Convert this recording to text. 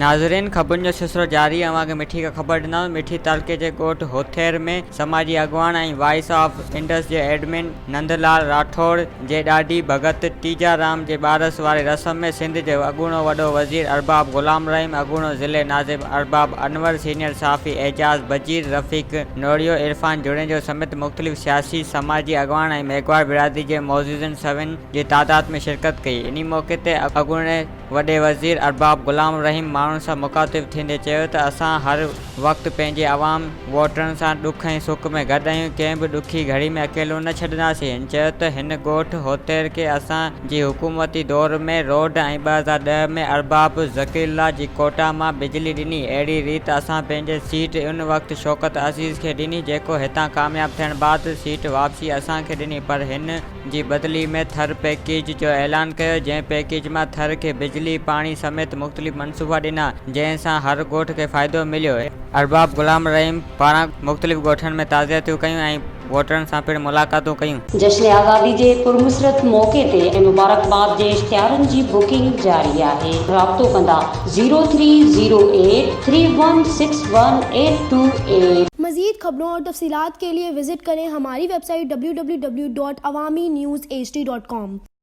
नाज़रीन, खबरुनि जो सिलसिलो जारी। अवांखे मिठी का ख़बर ॾिना। मिठी तालुके जे ॻोठ होथेर में समाजी अॻवान ऐं वॉइस ऑफ इंडस जे एडमिन नंदलाल राठौड़ जे ॾाॾी भगत टीजाराम जे ॿारस वारे रस्म में सिंध जो अॻूणो वॾो वज़ीर अरबाब ग़ुलाम रहीम, अॻूणो ज़िले नाज़िब अरबाब अनवर, सीनियर सहाफ़ी एजाज़ बजीर, रफ़ीक नोरियो, इरफान जुड़ेजो समेत मुख़्तलिफ़ सियासी समाजी अॻवान ऐं मेघवार बिरादरी जे मौजूदनि सभिनी जे तादाद में शिरकत कई। इन मौक़े ते अॻूणे वॾे वज़ीर अरबाब ग़ुलाम रहीम माण्हुनि सां मुख़ातिब थींदे चयो त असां हर वक़्तु पंहिंजे अवाम वोटरनि सां ॾुख ऐं सुख में गॾु आहियूं, कंहिं बि ॾुखी घड़ी में अकेलो न छॾंदासीं। हिन चयो त हिन ॻोठ होथेर खे असां जी हुकूमती दौर में रोड ऐं 2010 में अरबाब ज़कीरुल्लाह जी कोटा मां बिजली ॾिनी। अहिड़ी रीति असां पंहिंजे सीट उन वक़्तु शौकत अज़ीज़ खे ॾिनी जेको हितां कामयाबु थियण बाद सीट वापसी असांखे ॾिनी, पर हिन जी बदिली में थर पैकेज जो ऐलान कयो, जंहिं पैकेज मां थर खे बिजली पाणी समेत मुख़्तलिफ़ मनसूबा ॾिना, जंहिं सां हर ॻोठ खे फ़ाइदो मिलियो। अरबाब ग़ुलाम रहीम पारां मुख़्तलिफ़ ॻोठनि में ताज़ियतूं कयूं ऐं वोटरनि सां पिणु मुलाक़ातूं कयूं। जश्न आज़ादी जे पुरमुसरत मौक़े ते ऐं मुबारकबाद जे इश्तिहारनि जी बुकिंग जारी आहे। राब्तो कंदा 0308316188। मज़ीद खबरों और तफसीलात के लिए विजिट करें हमारी वेबसाइट www.awamiNewsHD.com।